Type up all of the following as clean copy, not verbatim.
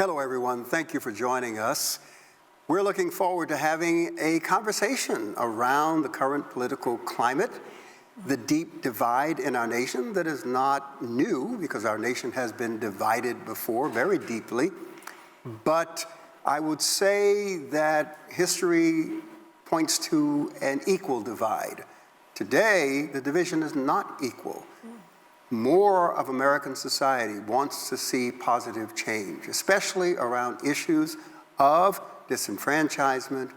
Hello, everyone. Thank you for joining us. We're looking forward to having a conversation around the current political climate, the deep divide in our nation that is not new because our nation has been divided before very deeply. But I would say that history points to an equal divide. Today, the division is not equal. More of American society wants to see positive change, especially around issues of disenfranchisement,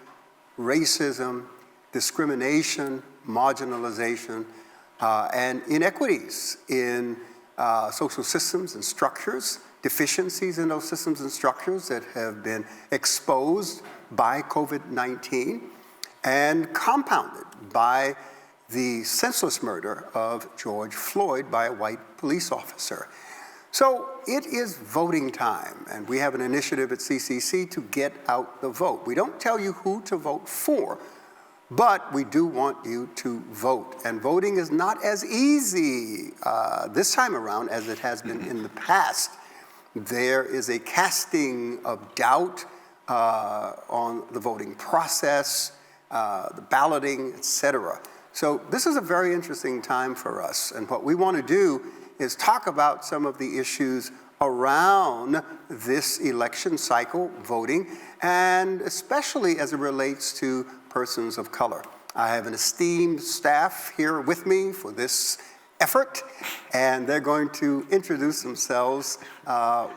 racism, discrimination, marginalization, and inequities in social systems and structures, deficiencies in those systems and structures that have been exposed by COVID-19 and compounded by the senseless murder of George Floyd by a white police officer. So it is voting time, and we have an initiative at CCC to get out the vote. We don't tell you who to vote for, but we do want you to vote. And voting is not as easy this time around as it has been in the past. There is a casting of doubt on the voting process, the balloting, et cetera. So this is a very interesting time for us, and what we want to do is talk about some of the issues around this election cycle, voting, and especially as it relates to persons of color. I have an esteemed staff here with me for this effort, and they're going to introduce themselves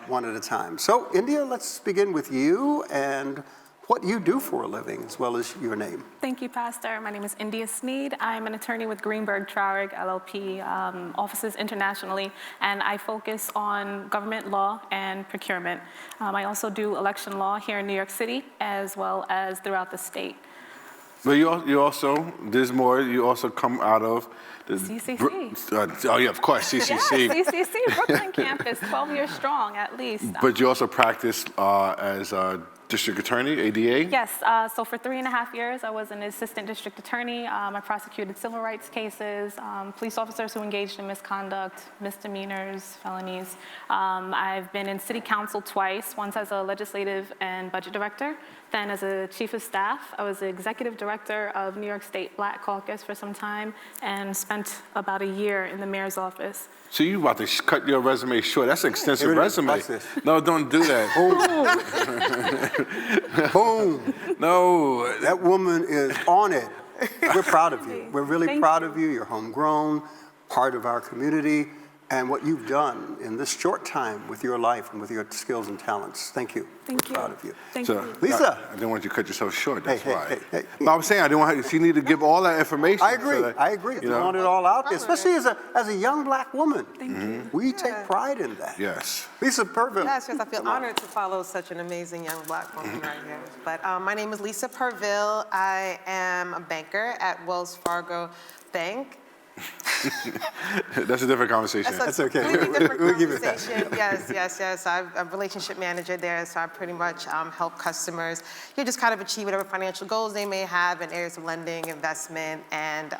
one at a time. So, India, let's begin with you and what you do for a living, as well as your name. Thank you, Pastor. My name is India Sneed. I'm an attorney with Greenberg Traurig, LLP, offices internationally, and I focus on government law and procurement. I also do election law here in New York City, as well as throughout the state. But you also, there's more, you also come out of the CCC. Oh yeah, of course, CCC. Yeah, CCC, Brooklyn campus, 12 years strong at least. But you also practice as a district attorney, ADA? Yes, so for 3.5 years, I was an assistant district attorney. I prosecuted civil rights cases, police officers who engaged in misconduct, misdemeanors, felonies. I've been in city council twice, once as a legislative and budget director, then as a chief of staff. I was the executive director of New York State Black Caucus for some time and spent about a year in the mayor's office. So you about to cut your resume short. That's an extensive resume. No, don't do that. Boom. No. That woman is on it. We're proud of you. We're really proud of you. You're homegrown, part of our community, and what you've done in this short time with your life and with your skills and talents. Thank you. Thank you. We're proud of you. Thank you. Lisa. I didn't want you to cut yourself short, that's why. Hey. But I was saying, I didn't want she needed to give all that information. I agree. So that, I agree. You want it all out there, especially as a young black woman. Thank you. We take pride in that. Yes. Lisa Purville. Yes, I feel honored to follow such an amazing young black woman right here. But my name is Lisa Purville. I am a banker at Wells Fargo Bank. That's a different conversation. That's okay. Completely different We'll give it that. conversation. Yes. I'm a relationship manager there, so I pretty much help customers just kind of achieve whatever financial goals they may have in areas of lending, investment, and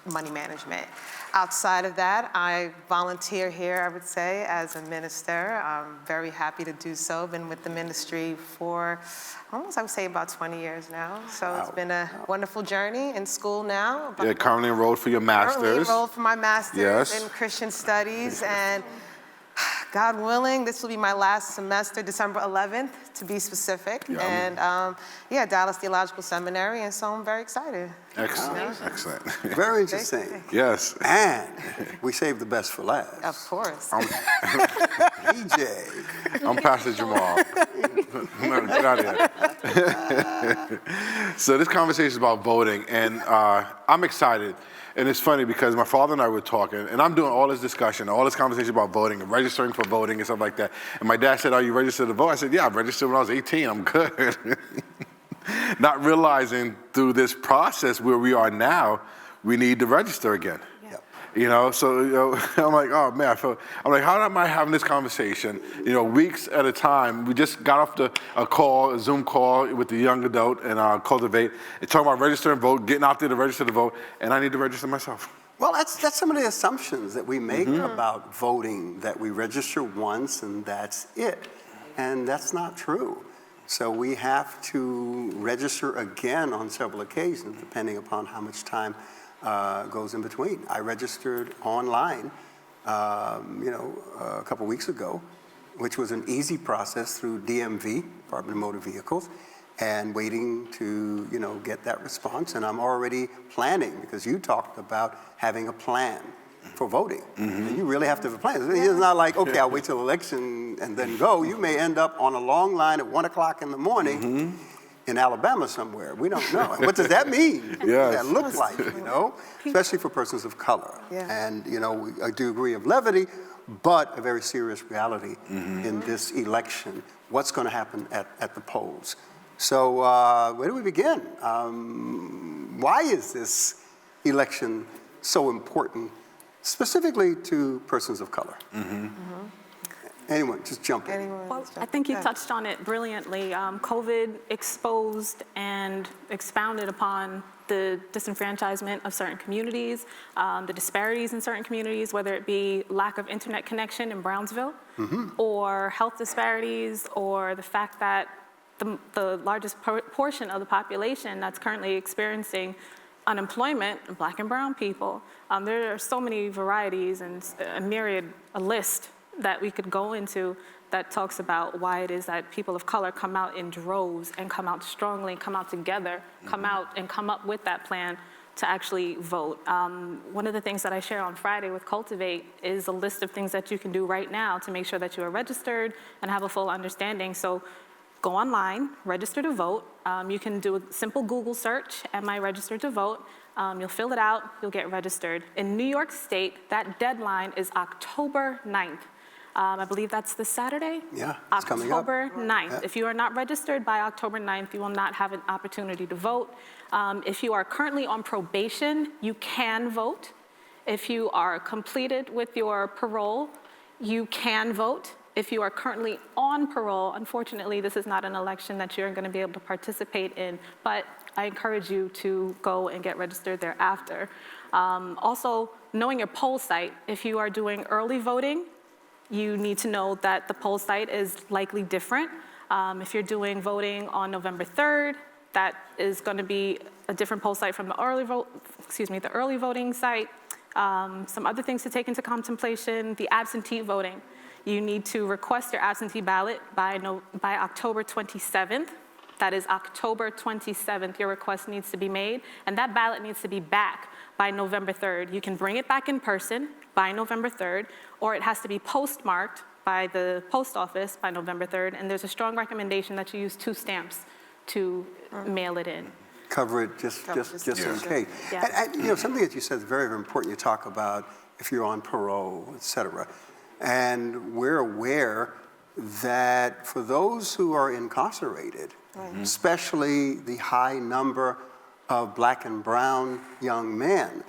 money management. Outside of that, I volunteer here, I would say, as a minister. I'm very happy to do so. Been with the ministry for almost, I would say, about 20 years now. So It's been a wonderful journey in school now. Yeah, currently enrolled for your master's. Currently enrolled for my master's Yes. in Christian Studies, and God willing, this will be my last semester, December 11th, to be specific. Yeah. And Dallas Theological Seminary, and so I'm very excited. Excellent, excellent. Very interesting. Yes. And we saved the best for last. Of course. EJ. I'm Pastor Jamaal. No, get out of here. So this conversation is about voting, and I'm excited. And it's funny because my father and I were talking, and I'm doing all this discussion, all this conversation about voting and registering for voting and stuff like that. And my dad said, "Are you registered to vote?" I said, "Yeah, I registered when I was 18. I'm good." Not realizing through this process where we are now, we need to register again. You know, so I'm like, oh man, I'm like, how am I having this conversation? Weeks at a time. We just got off a Zoom call with the young adult and Cultivate, and talking about register and vote, getting out there to register to vote, and I need to register myself. Well, that's some of the assumptions that we make about voting, that we register once and that's it. and that's not true. So we have to register again on several occasions, depending upon how much time goes in between. I registered online, a couple weeks ago, which was an easy process through DMV, Department of Motor Vehicles, and waiting to, get that response. And I'm already planning, because you talked about having a plan for voting. And you really have to have a plan. It's not like, okay, I'll wait till election and then go. You may end up on a long line at 1 o'clock in the morning in Alabama somewhere. We don't know. And what does that mean? What does that look like, Especially for persons of color. Yeah. And, a degree of levity, but a very serious reality in this election. What's going to happen at the polls? So where do we begin? Why is this election so important, specifically to persons of color? Anyone, just jump in. Well, I think you touched on it brilliantly. COVID exposed and expounded upon the disenfranchisement of certain communities, the disparities in certain communities, whether it be lack of internet connection in Brownsville, or health disparities, or the fact that the largest portion of the population that's currently experiencing unemployment, Black and brown people. There are so many varieties and a list that we could go into that talks about why it is that people of color come out in droves and come out strongly and come out together, come out and come up with that plan to actually vote. One of the things that I share on Friday with Cultivate is a list of things that you can do right now to make sure that you are registered and have a full understanding. So go online, register to vote. You can do a simple Google search, am I registered to vote? You'll fill it out, you'll get registered. In New York State, that deadline is October 9th. I believe that's this Saturday? Yeah, it's coming up. October 9th. If you are not registered by October 9th, you will not have an opportunity to vote. If you are currently on probation, you can vote. If you are completed with your parole, you can vote. If you are currently on parole, unfortunately, this is not an election that you're going to be able to participate in, but I encourage you to go and get registered thereafter. Also, knowing your poll site. If you are doing early voting, you need to know that the poll site is likely different. If you're doing voting on November 3rd, that is going to be a different poll site from the early voting site. Some other things to take into contemplation: the absentee voting. You need to request your absentee ballot by October 27th. That is October 27th, your request needs to be made, and that ballot needs to be back by November 3rd. You can bring it back in person by November 3rd, or it has to be postmarked by the post office by November 3rd, and there's a strong recommendation that you use 2 stamps to mail it in. Cover it just in case. Yeah. And something that you said is very, very important. You talk about if you're on parole, et cetera. And we're aware that for those who are incarcerated, especially the high number of Black and brown young men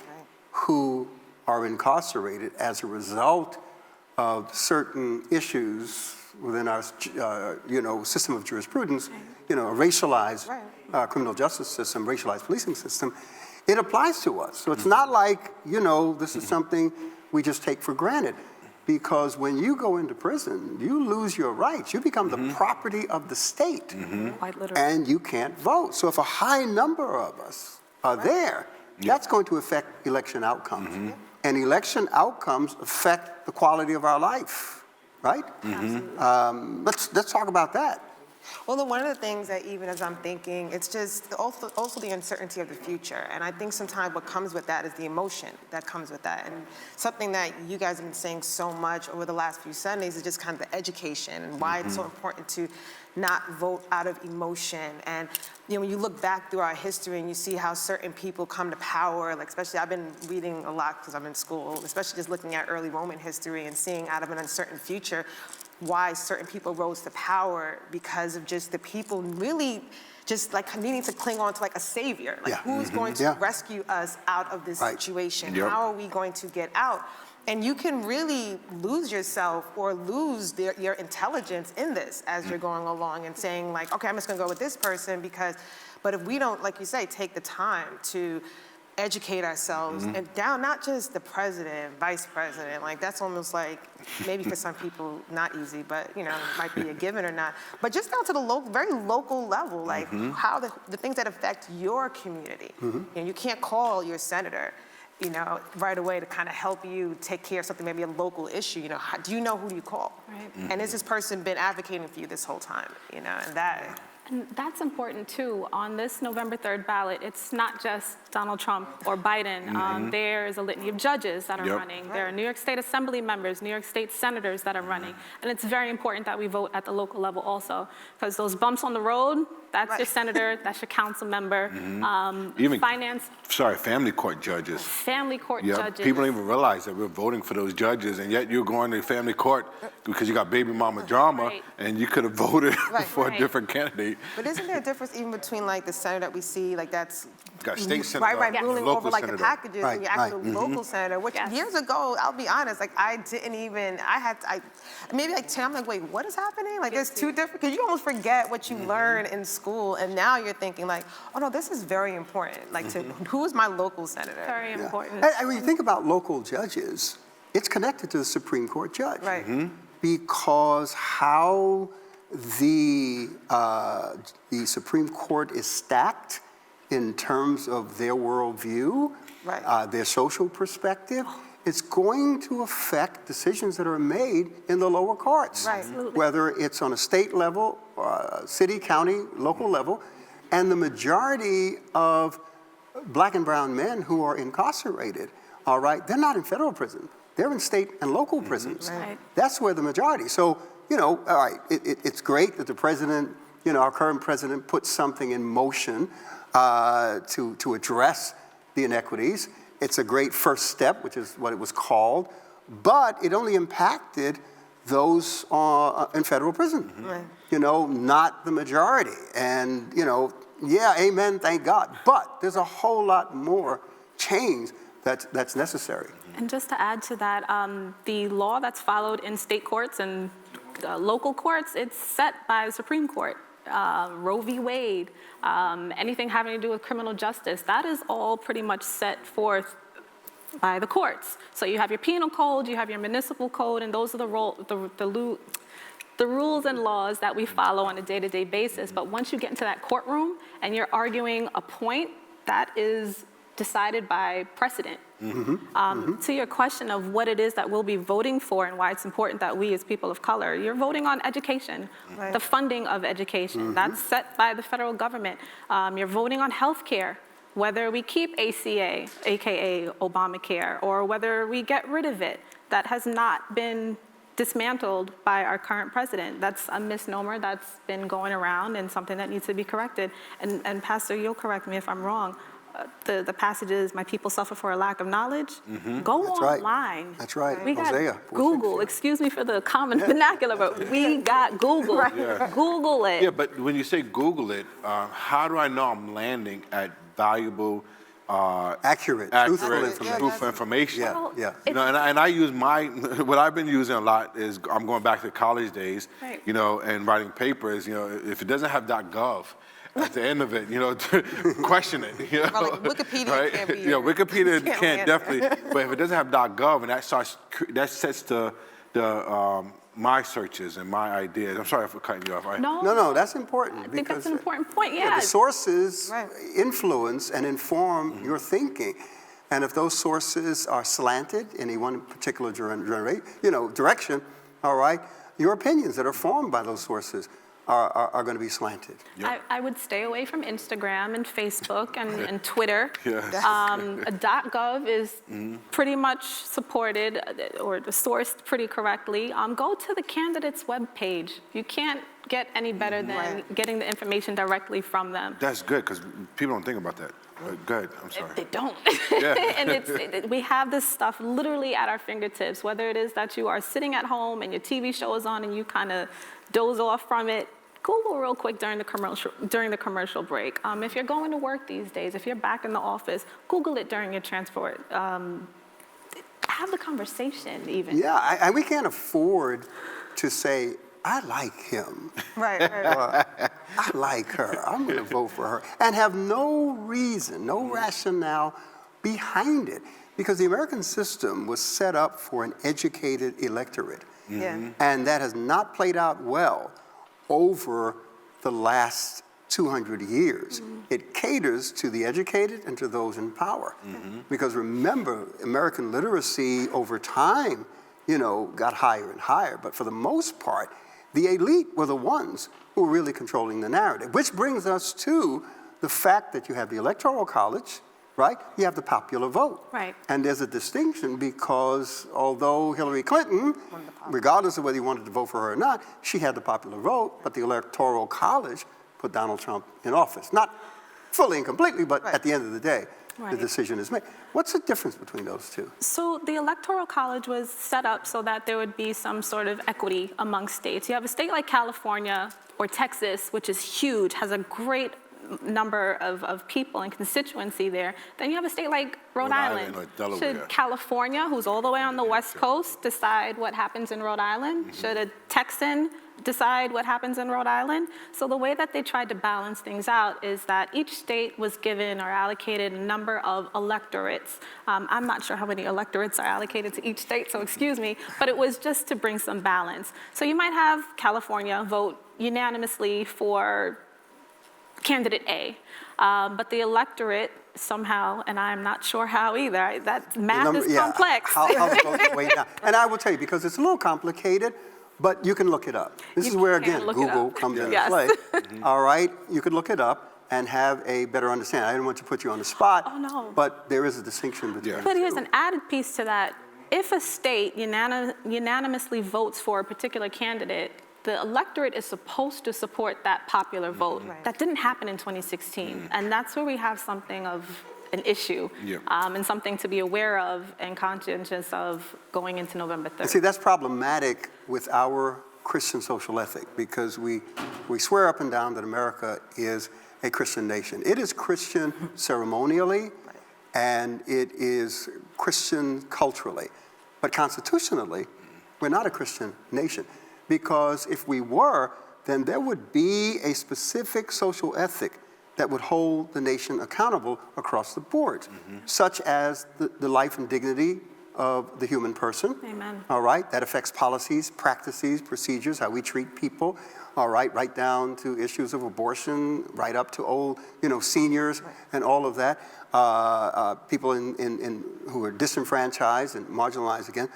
who are incarcerated as a result of certain issues within our, system of jurisprudence, a racialized criminal justice system, racialized policing system, it applies to us. So it's not like, this is something we just take for granted. Because when you go into prison, you lose your rights. You become the property of the state. Quite literally. And you can't vote. So if a high number of us are there, that's going to affect election outcomes. And election outcomes affect the quality of our life, right? Let's talk about that. Well, then one of the things that even as I'm thinking, it's just also the uncertainty of the future. And I think sometimes what comes with that is the emotion that comes with that. And something that you guys have been saying so much over the last few Sundays is just kind of the education and why it's so important to not vote out of emotion. And when you look back through our history and you see how certain people come to power, like especially I've been reading a lot because I'm in school, especially just looking at early Roman history and seeing out of an uncertain future why certain people rose to power because of just the people really just like needing to cling on to like a savior. Like who's going to rescue us out of this situation? How are we going to get out? And you can really lose yourself or lose your intelligence in this as you're going along and saying like, okay, I'm just gonna go with this person but if we don't, like you say, take the time to educate ourselves and down not just the president, vice president, like that's almost like maybe for some people not easy, but you know, it might be a given or not, but just down to the local, very local level, like how the things that affect your community. You know, you can't call your senator, you know, right away to kind of help you take care of something, maybe a local issue. You know, do you know who do you call? Right. And has this person been advocating for you this whole time? You know, and that. And that's important too. On this November 3rd ballot, it's not just Donald Trump or Biden. There is a litany of judges that are running. There are New York State Assembly members, New York State senators that are running. And it's very important that we vote at the local level also, because those bumps on the road, that's your senator, that's your council member. Even finance. family court judges. Family court Yeah, judges. people don't even realize that we're voting for those judges, and yet you're going to family court because you got baby mama drama, Right. and you could have voted for a Right. different candidate. But isn't there a difference even between like the senator that we see, like that's Got state senator, ruling local over like senator. the packages Right, and your actual right. local senator, which years ago, I'll be honest, like I didn't even, maybe like 10, I'm like, wait, what is happening? Like there's two different, because you almost forget what you learn in school, and now you're thinking like, oh no, this is very important. Like to, who is my local senator? Very Yeah. important. And when you think about local judges, it's connected to the Supreme Court judge. Right. Because how the Supreme Court is stacked in terms of their worldview, their social perspective, it's going to affect decisions that are made in the lower courts. Right. Whether it's on a state level, city, county, local level, and the majority of black and brown men who are incarcerated, all right, they're not in federal prison. They're in state and local prisons. Right. That's where the majority. So, you know, all right, it's great that the president, you know, our current president put something in motion to address the inequities. It's a great first step, which is what it was called, but it only impacted those in federal prison. You know, not the majority. And, you know, yeah, amen, thank God. But there's a whole lot more change that's necessary. And just to add to that, the law that's followed in state courts and local courts, it's set by the Supreme Court. Roe v. Wade, anything having to do with criminal justice, that is all pretty much set forth by the courts. So you have your penal code, you have your municipal code, and those are the rules and laws that we follow on a day-to-day basis. But once you get into that courtroom and you're arguing a point, that is decided by precedent. To your question of what it is that we'll be voting for and why it's important that we as people of color, you're voting on education, the funding of education. That's set by the federal government. You're voting on health care, whether we keep ACA, AKA Obamacare, or whether we get rid of it. That has not been dismantled by our current president. That's a misnomer that's been going around and something that needs to be corrected. And Pastor, you'll correct me if I'm wrong. The passages, my people suffer for a lack of knowledge, go That's online. Right. That's right. We got Hosea, Google, excuse me for the common vernacular, but we got Google. Google it. Yeah, but when you say Google it, how do I know I'm landing at valuable, Accurate, truthful information. Yeah. Yeah. You know, and I use what I've been using a lot is, I'm going back to college days, you know, and writing papers, you know, if it doesn't have .gov, at the end of it, you know, question it. You know? Well, like Wikipedia can't be. Yeah, Wikipedia can't definitely. It. But if it doesn't have .gov, and that sets the my searches and my ideas. I'm sorry for cutting you off. Right? No, that's important. I think that's an important point. Yeah. The sources influence and inform your thinking, and if those sources are slanted in any one particular direction, all right, your opinions that are formed by those sources are going to be slanted. I would stay away from Instagram and Facebook and Twitter. .gov is pretty much supported or sourced pretty correctly. Go to the candidate's webpage. You can't get any better than getting the information directly from them. That's good, because people don't think about that. Go ahead, I'm sorry. They don't. And we have this stuff literally at our fingertips, whether it is that you are sitting at home and your TV show is on and you kind of doze off from it. Google real quick during the commercial break. If you're going to work these days, if you're back in the office, Google it during your transport. Have the conversation even. Yeah, and we can't afford to say, I like him. Right. I like her. I'm going to vote for her. And have no reason, no rationale behind it, because the American system was set up for an educated electorate. Yeah. And that has not played out well over the last 200 years. It caters to the educated and to those in power. Because remember, American literacy over time, got higher and higher. But for the most part, the elite were the ones who were really controlling the narrative, which brings us to the fact that you have the Electoral College, right? You have the popular vote. Right. And there's a distinction because although Hillary Clinton, regardless of whether you wanted to vote for her or not, she had the popular vote, but the Electoral College put Donald Trump in office. Not fully and completely, but at the end of the day, the decision is made. What's the difference between those two? So the Electoral College was set up so that there would be some sort of equity among states. You have a state like California or Texas, which is huge, has a great number of people and constituency there. Then you have a state like Rhode Island. or Delaware. Should California, who's all the way on the West Coast, decide what happens in Rhode Island? Should a Texan decide what happens in Rhode Island? So the way that they tried to balance things out is that each state was given or allocated a number of electorates. I'm not sure how many electorates are allocated to each state, so excuse me, but it was just to bring some balance. So you might have California vote unanimously for candidate A, but the electorate somehow, and I'm not sure how either, that math is complex. How it goes way down. And I will tell you, because it's a little complicated, but you can look it up. This is where, again, Google comes into play. All right, you could look it up and have a better understanding. I didn't want to put you on the spot, but there is a distinction between the But two. here's an added piece to that. If a state unanimously votes for a particular candidate, the electorate is supposed to support that popular vote. That didn't happen in 2016. And that's where we have something of an issue and something to be aware of and conscientious of going into November 3rd. And see, that's problematic with our Christian social ethic because we swear up and down that America is a Christian nation. It is Christian ceremonially and it is Christian culturally. But constitutionally, we're not a Christian nation. Because if we were, then there would be a specific social ethic that would hold the nation accountable across the board, such as the life and dignity of the human person. Amen. All right, that affects policies, practices, procedures, how we treat people. All right down to issues of abortion, right up to old, seniors and all of that. People who are disenfranchised and marginalized again.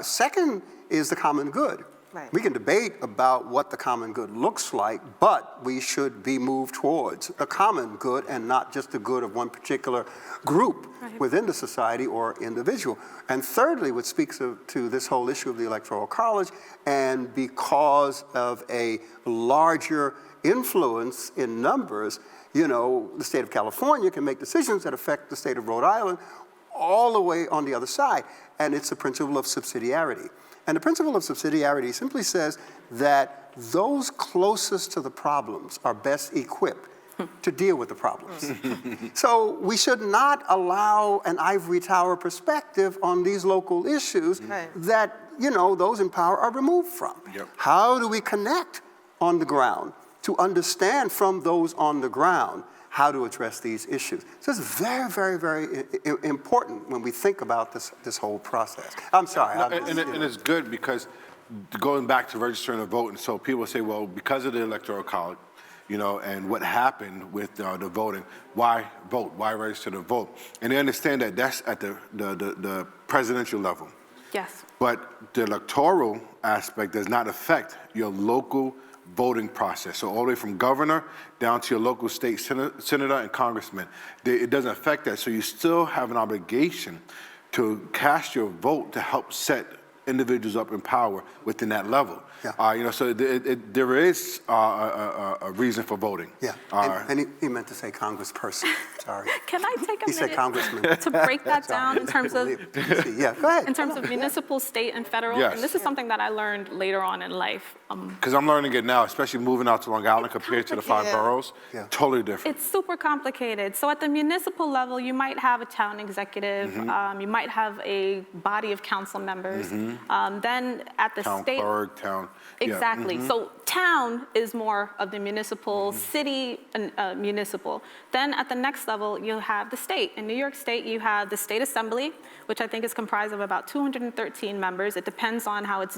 Second is the common good. We can debate about what the common good looks like, but we should be moved towards the common good and not just the good of one particular group within the society or individual. And thirdly, what speaks to this whole issue of the Electoral College, and because of a larger influence in numbers, the state of California can make decisions that affect the state of Rhode Island all the way on the other side, and it's the principle of subsidiarity. And the principle of subsidiarity simply says that those closest to the problems are best equipped to deal with the problems. So we should not allow an ivory tower perspective on these local issues that, those in power are removed from. How do we connect on the ground to understand from those on the ground how to address these issues? So it's very, very, very important when we think about this whole process. I'm sorry. And it's good because going back to registering to vote, and so people say, well, because of the Electoral College, and what happened with the voting, why vote? Why register to vote? And they understand that that's at the presidential level. Yes. But the electoral aspect does not affect your local voting process. So all the way from governor down to your local state senator and congressman, it doesn't affect that. So you still have an obligation to cast your vote to help set individuals up in power within that level. So there is a reason for voting. And he meant to say congressperson. Sorry. Can I take a He said congressman. to break that down in terms of go ahead. in terms of municipal, state, and federal? Yes. And this is something that I learned later on in life. Because I'm learning it now, especially moving out to Long Island compared to the 5 complicated. boroughs. Yeah. Totally different. It's super complicated. So at the municipal level, you might have a town executive, you might have a body of council members. Then at the Town state, clerk, town. yeah, exactly. So town is more of the municipal, city municipal. Then at the next level, you have the state. In New York State, you have the state assembly, which I think is comprised of about 213 members. It depends on how it's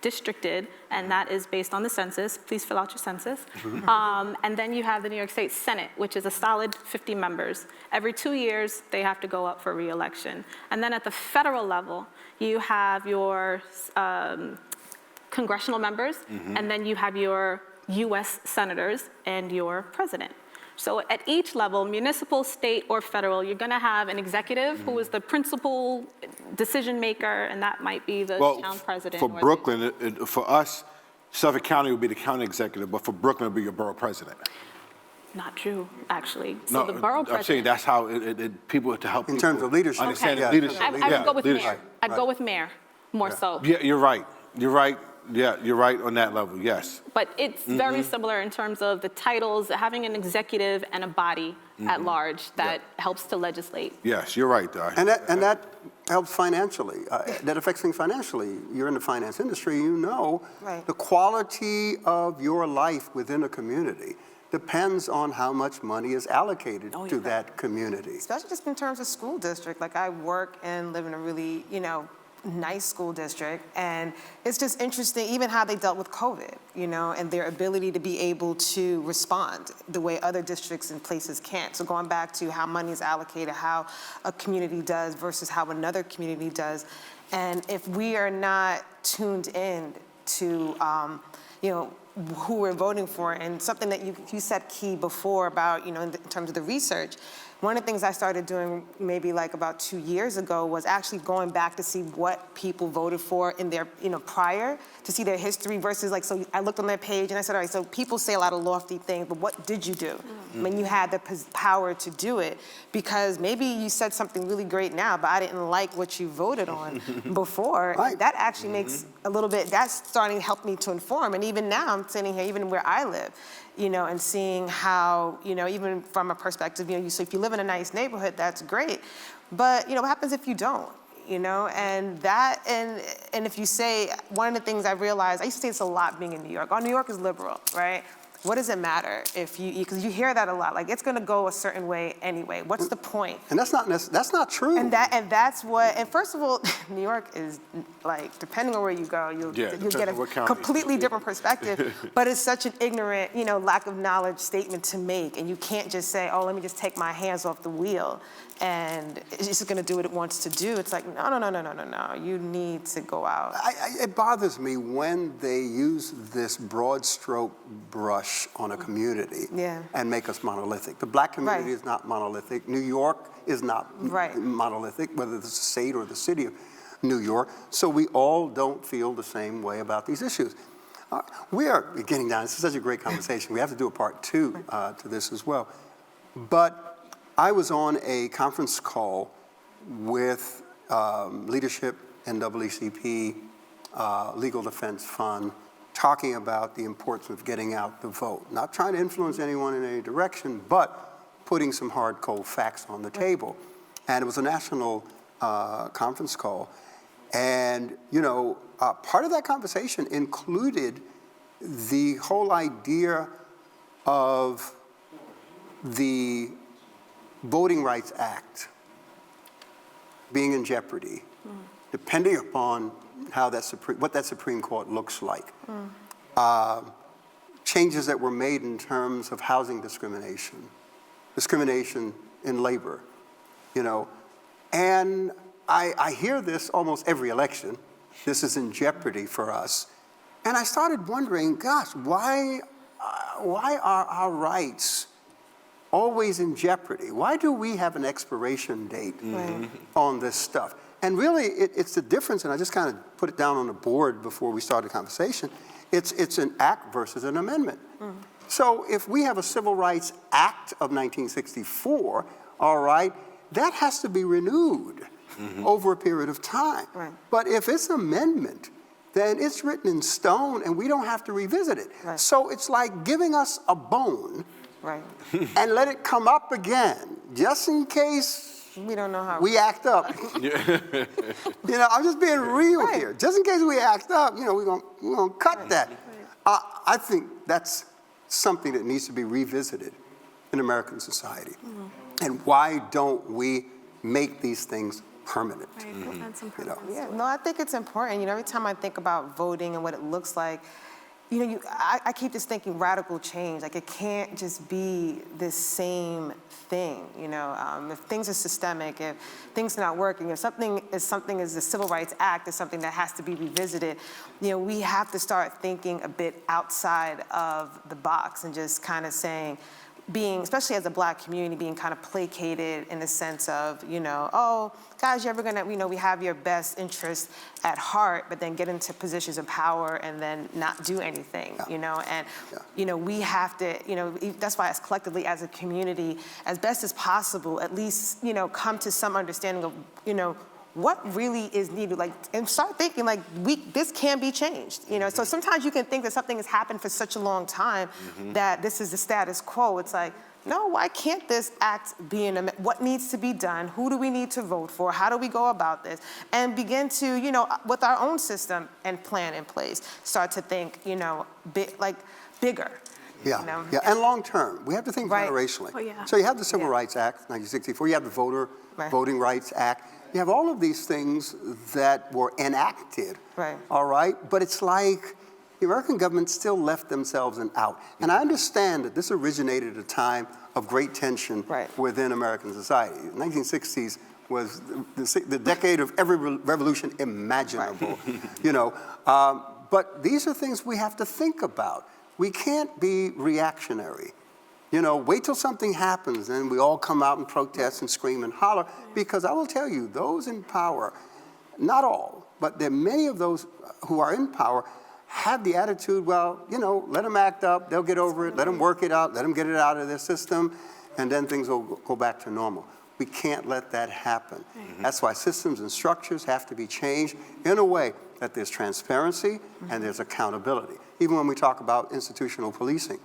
districted, and that is based on the census. Please fill out your census. And then you have the New York State Senate, which is a solid 50 members. Every 2 years, they have to go up for re-election. And then at the federal level, you have your congressional members, and then you have your US senators and your president. So at each level, municipal, state, or federal, you're gonna have an executive who is the principal decision maker, and that might be the town president. For or Brooklyn, for us, Suffolk County would be the county executive, but for Brooklyn, it would be your borough president. Not true, actually. So the borough I'm saying president. that's how people to help In people terms of leadership. understand Okay. leadership. I would Yeah, go with leadership. mayor. I'd go with mayor, more so. Yeah, you're right. You're right. Yeah, you're right on that level. Yes. But it's very similar in terms of the titles, having an executive and a body at large that helps to legislate. Yes, you're right, Di. And that helps financially. That affects things financially. You're in the finance industry, you know Right. the quality of your life within a community depends on how much money is allocated to that community. Especially just in terms of school district. Like I work and live in a really, nice school district, and it's just interesting even how they dealt with COVID, and their ability to be able to respond the way other districts and places can't. So going back to how money is allocated, how a community does versus how another community does. And if we are not tuned in to, who we're voting for, and something that you said key before about, in terms of the research, one of the things I started doing maybe like about 2 years ago was actually going back to see what people voted for in their, prior, to see their history versus so I looked on their page and I said, all right, so people say a lot of lofty things, but what did you do when you had the power to do it? Because maybe you said something really great now, but I didn't like what you voted on before. Right. That actually makes a little bit, that's starting to help me to inform. And even now I'm sitting here, even where I live, and seeing how, even from a perspective, so if you live in a nice neighborhood, that's great. But, what happens if you don't? And that, and if you say, one of the things I realized, I used to say this a lot being in New York. Oh, New York is liberal, right? What does it matter if because you hear that a lot, like it's gonna go a certain way anyway. What's the point? And that's not true. And that's what, and first of all, New York is depending on where you go, you'll get a completely different perspective, but it's such an ignorant, lack of knowledge statement to make, and you can't just say, oh, let me just take my hands off the wheel, and it's just gonna do what it wants to do. It's like, no, you need to go out. It bothers me when they use this broad stroke brush on a community and make us monolithic. The black community is not monolithic. New York is not monolithic, whether it's the state or the city of New York. So we all don't feel the same way about these issues. We are getting down. This is such a great conversation. We have to do a part 2 to this as well. But I was on a conference call with leadership, NAACP, Legal Defense Fund, talking about the importance of getting out the vote. Not trying to influence anyone in any direction, but putting some hard, cold facts on the table. And it was a national conference call. And, part of that conversation included the whole idea of the Voting Rights Act being in jeopardy, depending upon how what that Supreme Court looks like. Changes that were made in terms of housing discrimination in labor, And I hear this almost every election. This is in jeopardy for us. And I started wondering, gosh, why are our rights always in jeopardy? Why do we have an expiration date on this stuff? And really, it's the difference, and I just kind of put it down on the board before we started the conversation. It's an act versus an amendment. So if we have a Civil Rights Act of 1964, all right, that has to be renewed over a period of time. But if it's an amendment, then it's written in stone and we don't have to revisit it. Right. So it's like giving us a bone Right. and let it come up again, just in case We don't know how. we act up. I'm just being real Right. here. Just in case we act up, we're gonna cut that. I think that's something that needs to be revisited in American society. And why don't we make these things permanent? And some purpose. Yeah, no, I think it's important. Every time I think about voting and what it looks like, I keep just thinking radical change. Like, it can't just be this same thing. If things are systemic, if things are not working, if something is the Civil Rights Act is something that has to be revisited, we have to start thinking a bit outside of the box and just kind of saying, especially as a Black community, being kind of placated in the sense of, oh, guys, you're ever gonna, we have your best interest at heart, but then get into positions of power and then not do anything, we have to, that's why as collectively as a community, as best as possible, at least, come to some understanding of, what really is needed, and start thinking this can be changed, So sometimes you can think that something has happened for such a long time that this is the status quo. It's like, no, why can't this act be what needs to be done? Who do we need to vote for? How do we go about this? And begin to, with our own system and plan in place, start to think, bigger. Yeah, and long term. We have to think generationally. Oh, yeah. So you have the Civil Rights Act, 1964. You have the Voting Rights Act. You have all of these things that were enacted, all right? But it's like the American government still left themselves out. And I understand that this originated at a time of great tension within American society. The 1960s was the decade of every revolution imaginable, But these are things we have to think about. We can't be reactionary. Wait till something happens and we all come out and protest and scream and holler, because I will tell you, those in power, not all, but there are many of those who are in power have the attitude, well, let them act up, they'll get over it, let them work it out, let them get it out of their system, and then things will go back to normal. We can't let that happen. That's why systems and structures have to be changed in a way that there's transparency and there's accountability. Even when we talk about institutional policing,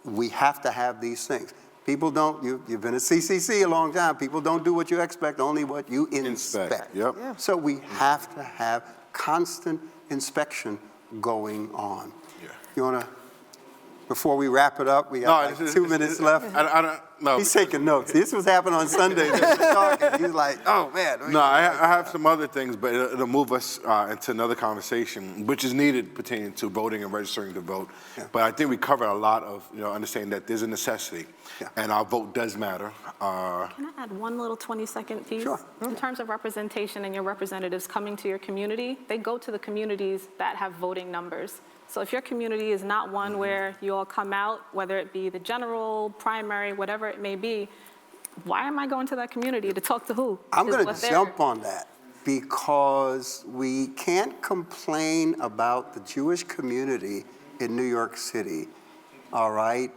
we have to have these things. People don't, you've been at CCC a long time, people don't do what you expect, only what you inspect. Yep. Yeah. So we have to have constant inspection going on. Yeah. You wanna, before we wrap it up, we got 2 minutes left. I don't know. He's taking notes. This was happening on Sundays. He's like, oh man. No, I have some other things, but it'll move us into another conversation, which is needed pertaining to voting and registering to vote. Yeah. But I think we covered a lot of, understanding that there's a necessity, and our vote does matter. Can I add one little 20-second piece? Sure. In terms of representation and your representatives coming to your community, they go to the communities that have voting numbers. So if your community is not one where you all come out, whether it be the general, primary, whatever it may be, why am I going to that community to talk to who? I'm going to jump on that because we can't complain about the Jewish community in New York City, all right,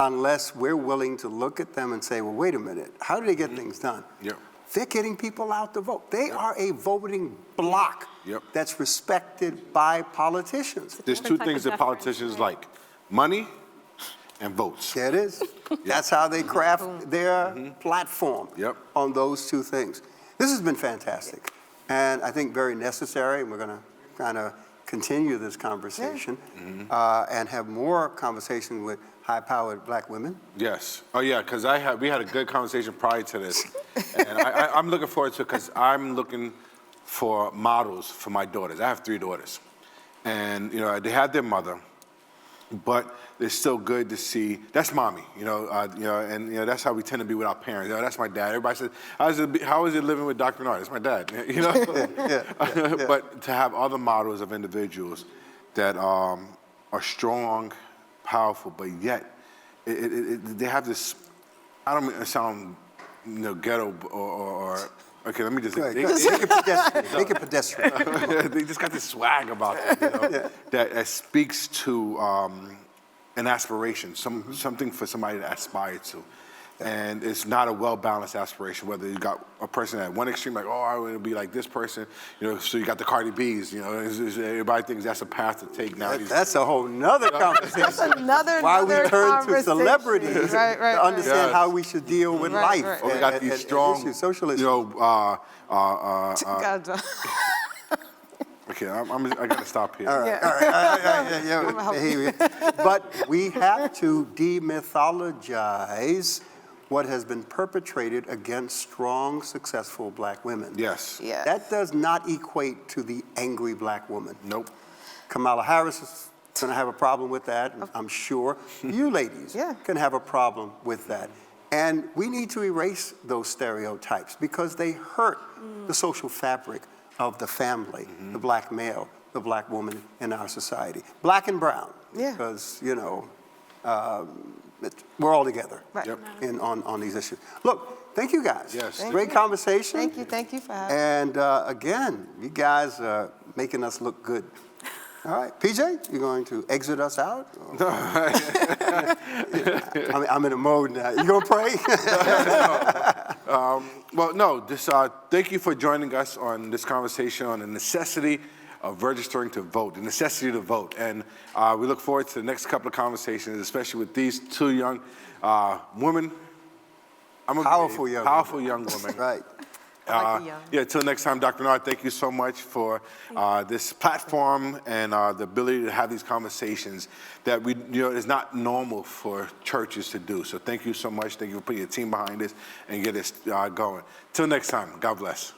unless we're willing to look at them and say, well, wait a minute, how do they get things done? Yep. They're getting people out to vote. They are a voting bloc that's respected by politicians. There's two things that politicians like: money and votes. There it is. That's how they craft their platform on those two things. This has been fantastic, and I think very necessary. We're going to kind of continue this conversation and have more conversation with high-powered Black women. Yes. Oh, yeah, because we had a good conversation prior to this. And I'm looking forward to it because I'm looking for models for my daughters. I have 3 daughters. And, they had their mother, but it's still good to see, that's mommy, and that's how we tend to be with our parents. That's my dad. Everybody says, how is it living with Dr. Bernard? That's my dad, But to have other models of individuals that are strong, powerful, but yet they have this, I don't mean to sound ghetto or okay, let me just make it pedestrian. They just got this swag about them, that speaks to an aspiration, something for somebody to aspire to. And it's not a well-balanced aspiration, whether you got a person at one extreme, like, oh, I want to be like this person, so you got the Cardi B's, everybody thinks that's a path to take now. That's a whole nother conversation. That's another Why we turn to conversation. celebrities Right, to understand how we should deal with life. right. Or we got these strong, issues, social issues. Okay, I got to stop here. All right. Behavior. But we have to demythologize what has been perpetrated against strong, successful black women. Yes. Yeah. That does not equate to the angry black woman. Nope. Kamala Harris is going to have a problem with that, I'm sure. You ladies can have a problem with that. And we need to erase those stereotypes because they hurt the social fabric of the family, the black male, the black woman in our society. Black and brown, because, we're all together on these issues. Look, thank you guys. Yes. Great conversation. Thank you for having me. And again, you guys are making us look good. All right, PJ, you're going to exit us out? I'm in a mode now. You gonna pray? Thank you for joining us on this conversation on the necessity of registering to vote, the necessity to vote. And we look forward to the next couple of conversations, especially with these two young women. Powerful young women. Right. Till next time, Dr. Bernard, thank you so much for this platform and the ability to have these conversations that is not normal for churches to do. So thank you so much. Thank you for putting your team behind this and get us going. Till next time, God bless.